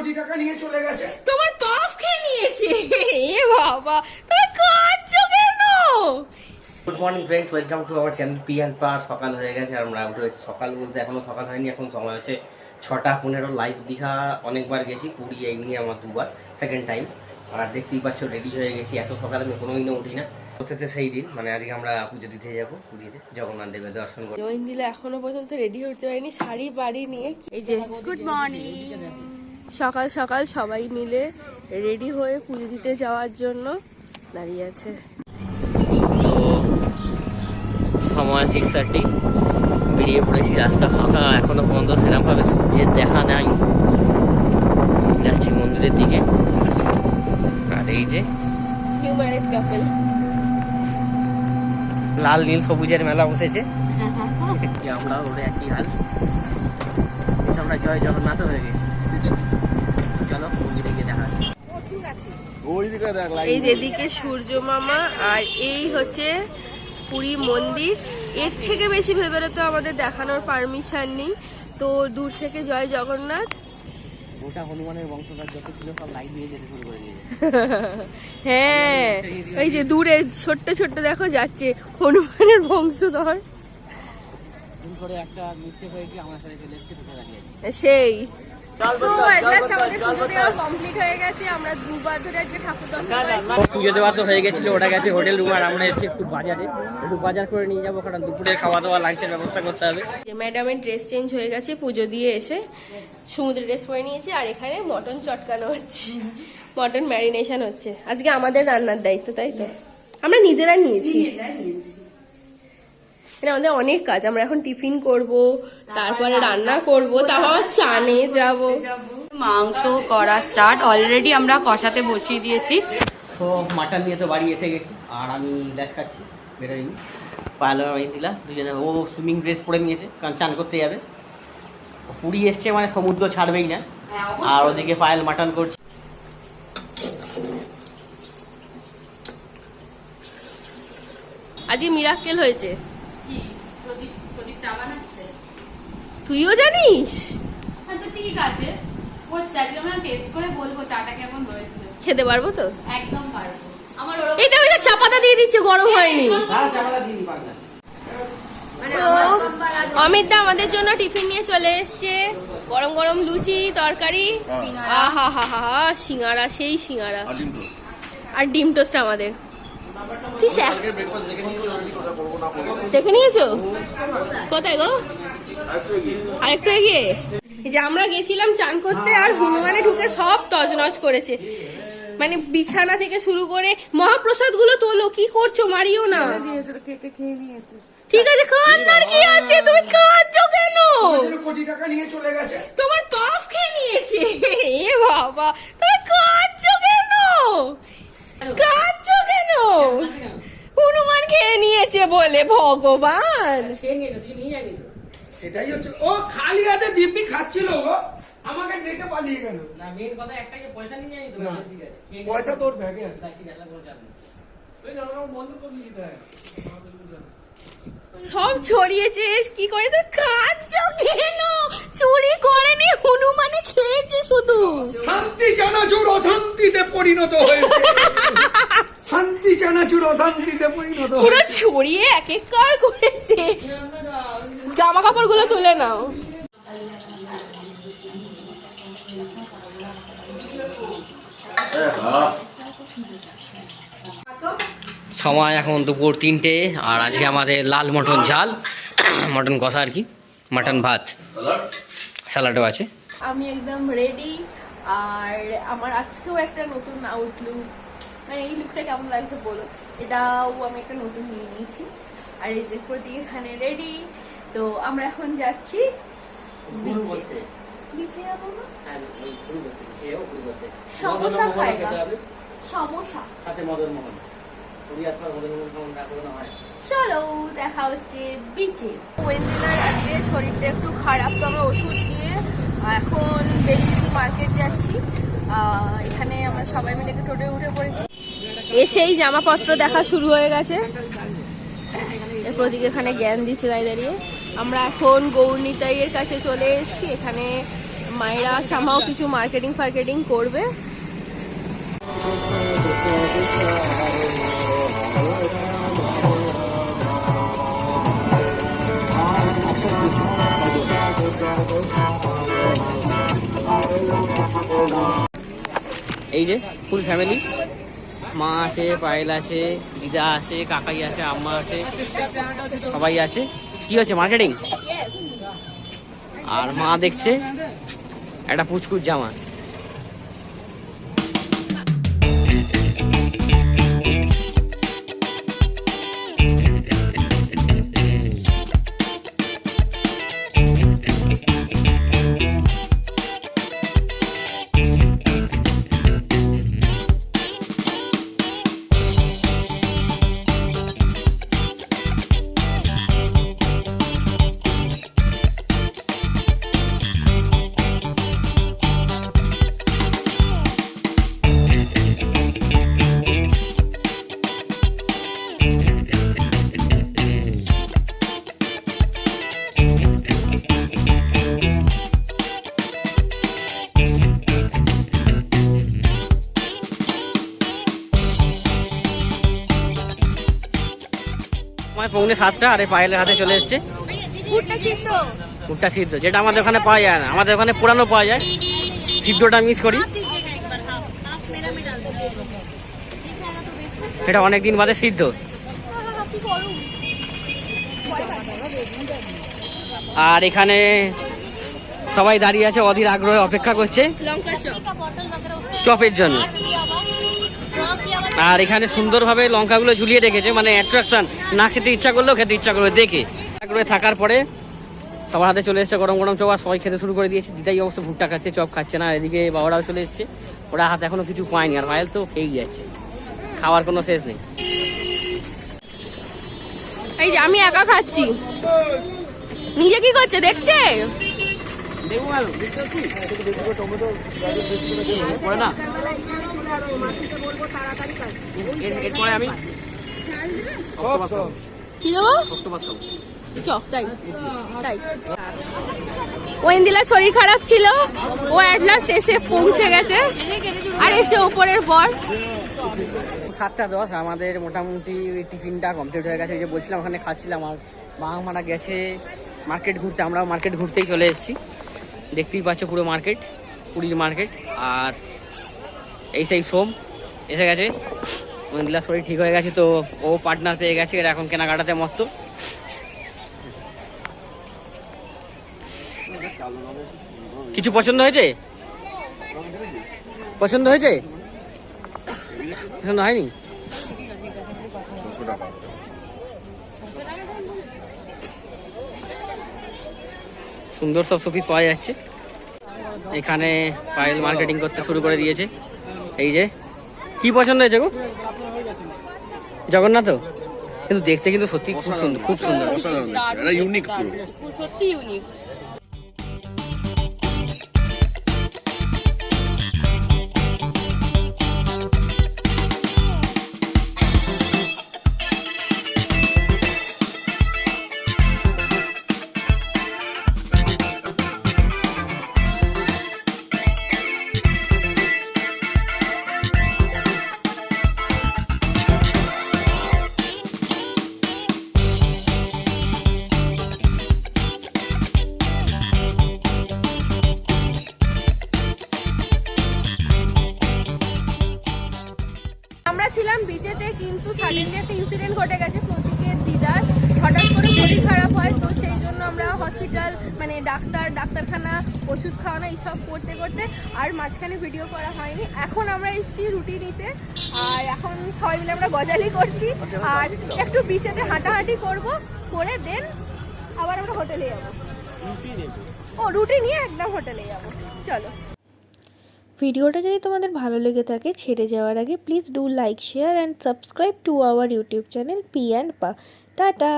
কোটি টাকা নিয়ে চলে গেছে। তোমার পাফ খেয়ে নিয়েছে। এ বাবা, তুমি কাঁদছো কেন? Good morning friends, welcome to our channel p&pa। সকাল হয়ে গেছে আর আমরা উঠে সকাল বলতে এখনো সকাল হয়নি, এখন সময় হচ্ছে 6:15। লাইভ দীঘা অনেকবার গেছি, পুরী এই নিয়ে আমার দুবার, সেকেন্ড টাইম। আর দেখতেই পাচ্ছ রেডি হয়ে গেছি। এত সকালে আমি কোনো দিনও উঠি না। বসেতে সেই দিন মানে আজকে আমরা পুজো দিতে যাবো পুরীতে, জগন্নাথ দেবের দর্শন করবো। জয়েন দিলে এখনো পর্যন্ত রেডি হতে পারিনি, শাড়ি বাড়ি নিয়ে। এই যে গুড মর্নিং, সকাল সকাল সবাই মিলে রেডি হয়ে পুজো দিতে যাওয়ার জন্য দাঁড়িয়ে আছে। সময় 6:30, বেরিয়ে পড়েছি। রাস্তা ফাঁকা, এখনো পর্যন্ত সেরকমভাবে সূর্যের দেখা নাই। যাচ্ছি মন্দিরের দিকে। আর এই যে নিউ ম্যারিড কাপল, লাল নীল সবুজের মেলা বসেছে। আমরা ওরে একই হাল, আমরা জয় জগন্নাথ হয়ে গেছি। চলো মন্দিরে গিয়ে দেখা যাচ্ছে। এই যেদিকে সূর্য মামা, আর এই হচ্ছে পুরী মন্দির। এর থেকে বেশি ভেতরে তো আমাদের দেখানোর পারমিশন নেই, তো দূর থেকে জয় জগন্নাথ। ওটা হনুমানের বংশধর যত ছিল সব লাইন নিয়ে যেতে শুরু করে দিয়েছে। হ্যাঁ, এই যে দূরে ছোট্ট ছোট্ট দেখো যাচ্ছে হনুমানের বংশধর। করে একটা মিস্টেক হয়েছে, আমার সাথে চলে এসেছে, ঢুকে দাঁড়িয়ে সেই তো আমাদের পুজো দেওয়া কমপ্লিট হয়ে গেছে। আমরা দুবার ধরে আজকে ঠাকুর দর্শন করেছি। পুজো দেওয়া তো হয়ে গেছিল, ওটা গেছে হোটেল রুম। আর আমরা এসেছি একটু বাজারে, একটু বাজার করে নিয়ে যাবো, কারণ দুপুরে খাওয়া দাওয়া লাঞ্চের ব্যবস্থা করতে হবে। ম্যাডামের ড্রেস চেঞ্জ হয়ে গেছে, পুজো দিয়ে এসে সমুদ্রের ড্রেস পরে নিয়েছি। আর এখানে মটন চটকানো হচ্ছে, মটন ম্যারিনেশন হচ্ছে। আজকে আমাদের রান্নার দায়িত্ব, তাই তো? আমরা নিজেরা নিয়েছি। আমাদের অনেক কাজ। আমরা এখন টিফিন করব, তারপরে রান্না করব, তারপর চানে যাব। মাংস করা স্টার্ট অলরেডি, আমরা কষাতে বসিয়ে দিয়েছি। তো মাটন নিয়ে তো বাড়ি এসে গেছি, আর আমি ল্যাট খাচ্ছি, বেরোয়নি। পায়েলো আমি দিলাম দুজনে। ও সুইমিং ড্রেস পরে নিয়েছে, কারণ চান করতে যাবে। পুরী এসছে মানে সমুদ্র ছাড়বেই না। আর ওদিকে পায়েল মাটন করছে। আজকে মিরাক্কেল হয়েছে। তুইও জানিস? হ্যাঁ, তো ঠিক আছে, হচ্ছে। আজকে আমরা টেস্ট করে বলবো চাটা কেমন হয়েছে। খেতে পারবো তো? একদম পারবো। আমার এই তো চা পাতা দিয়ে দিচ্ছে, গরম হয়নি। অমিত দা আমাদের জন্য টিফিন নিয়ে চলে এসছে, গরম গরম লুচি তরকারি, আহা হা হা হা, সিঙ্গারা, সেই সিঙ্গারা আর ডিম টোস্ট আমাদের। দেখে নিয়েছো? কোথায় গো? আরেকটু এগিয়ে। যে আমরা গেছিলাম চান করতে, আর হনুমানে ঢুকে সব তজনজ করেছে। মানে বিছানা থেকে শুরু করে মহাপ্রসাদ গুলো তোলো। কি করছো? মারিও না। ঠিক আছে, কান্নার কি আছে? তুমি কাঁদছো কেন? কোটি টাকা নিয়ে চলে গেছে। তোমার পাফ খেয়ে নিয়েছে। এ বাবা, তুমি কাঁদছো কেন? কাঁদছো কেন? হনুমান খেয়ে নিয়েছে বলে, ভগবান। সেটাই হচ্ছে, ও খালি হাতে দিব্যি খাচ্ছিল গো, আমাকে দেখে পালিয়ে গেল। না, মেন কথা একটা, যে পয়সা নিয়ে যায়নি তো। ঠিক আছে, পয়সা তোর ব্যাগে আছে। ঠিক আছে, কোনো চাপ নেই। সব ছড়িয়েছে কি করে? তো কাঁদছো কেন? চুরি করেনি, হনুমানে খেয়েছে শুধু। শান্তি চানাচুর অশান্তিতে পরিণত হয়েছে। শান্তি চানাচুর অশান্তিতে পরিণত পুরো হয়েছে। ছড়িয়ে এক এক কার করেছে। জামা কাপড় গুলো তুলে নাও। সময় এখন দুপুর 3টে, আর আজকে আমাদের লাল মটন ঝাল, মটন কষা আর কি, মটন ভাত, স্যালাডও আছে। আমি একদম রেডি, আর আমার আজকেও একটা নতুন আউটলুক। মানে এই লুকটা কেমন লাগছে বলো? এটাও আমি একটা নতুন নিয়ে নিয়েছি। আর এই যে প্রতীক এখানে রেডি। তো আমরা এখন যাচ্ছি বিচে যাবো না? সমোসা খাইবা? সমোসা সাথে মদন মোহন। চলো দেখা হচ্ছে বিচে। ওয়েন্দিলার আজকে শরীরটা একটু খারাপ, তো আমরা ওষুধ দিয়ে এখন বেরিয়েছি, মার্কেট যাচ্ছি। এখানে আমরা সবাই মিলে টোটোয় উঠে পড়েছি। এসেই জামাপত্র দেখা শুরু হয়ে গেছে। প্রতীক এখানে জ্ঞান দিচ্ছে দাঁড়িয়ে দাঁড়িয়ে। আমরা এখন গৌরনীতাইয়ের কাছে চলে এসেছি। এখানে মায়েরা সামাও কিছু মার্কেটিং করবে। এই যে ফুল ফ্যামিলি, মা আছে, পায়েল আছে, দিদা আছে, কাকাই আছে, আম্মা আছে, সবাই আছে। কি হচ্ছে মার্কেটিং? আর মা দেখছে একটা পুচকুচ জামা। পৌনে 7টা, আর এই পায়েলের হাতে চলে এসছে ভুট্টা সিদ্ধ, যেটা আমাদের ওখানে পাওয়া যায় না। আমাদের ওখানে পুরানো পাওয়া যায়, সিদ্ধটা মিস করি। এটা অনেকদিন বাদে সিদ্ধ। আর এখানে সবাই দাঁড়িয়ে আছে, অধীর আগ্রহে অপেক্ষা করছে চপের জন্য। আর এখানে সুন্দরভাবে লঙ্কাগুলো ঝুলিয়ে রেখেছে, মানে অ্যাট্রাকশন, না খেতে ইচ্ছা করলেও খেতে ইচ্ছা করবে দেখে। আগ্রহে থাকার পরে সবার হাতে চলে এসছে গরম গরম চপ, আর সবাই খেতে শুরু করে দিয়েছে। দিদাই অবশ্য ভুট্টা খাচ্ছে, চপ খাচ্ছে না। এদিকে বাবারাও চলে এসছে, ওরা হাতে এখনো কিছু পায়নি। আর পায়েল তো খেয়েই যাচ্ছে, খাওয়ার কোনো শেষ নেই। এই যে আমি একা খাচ্ছি, নিজে কি করছে দেখছে। এরপরে আমি কি দেবো? ওয়েন্দিলার শরীর খারাপ ছিল, ও অ্যাট লাস্ট এসে পৌঁছে গেছে, আর এসে ওপরের পর 7টা 10 আমাদের মোটামুটি টিফিনটা কমপ্লিট হয়ে গেছে। এই যে বলছিলাম ওখানে খাচ্ছিলাম, আর মা মারা গেছে মার্কেট ঘুরতে, আমরাও মার্কেট ঘুরতেই চলে এসেছি। দেখতেই পাচ্ছ পুরো মার্কেট, পুরীর মার্কেট। আর এই সেই সোম এসে গেছে, ওয়েন্দিলার শরীর ঠিক হয়ে গেছে, তো ও পার্টনার পেয়ে গেছে, এরা এখন কেনাকাটাতে মস্ত। কিছু পছন্দ হয়েছে? পছন্দ হয়েছে? পছন্দ হয়নি? সুন্দর সব শপিং পাওয়া যাচ্ছে এখানে। পায়েল মার্কেটিং করতে শুরু করে দিয়েছে। এই যে কি পছন্দ হয়েছে গো? জগন্নাথ, কিন্তু দেখতে কিন্তু সত্যি খুব সুন্দর, খুব সুন্দর, ইউনিক, সত্যি ইউনিক। ছিলাম বিচেতে, কিন্তু সাডেনলি একটা ইনসিডেন্ট ঘটে গেছে। প্রতীকের দিদার হঠাৎ করে শরীর খারাপ হয়, তো সেই জন্য আমরা হসপিটাল, মানে ডাক্তারখানা, ওষুধ খাওয়ানো এইসব করতে করতে আর মাঝখানে ভিডিও করা হয়নি। এখন আমরা এসেছি রুটি নিতে, আর এখন সবাই মিলে আমরা গজালি করছি, আর একটু বিচেতে হাঁটাহাঁটি করে দেন আবার আমরা হোটেলে যাবো। রুটি নিয়ে একদম হোটেলে যাবো। চলো। ভিডিওটা যদি তোমাদের ভালো লেগে থাকে, ছেড়ে যাওয়ার আগে please do like, share and subscribe to our YouTube channel p&pa। Tata.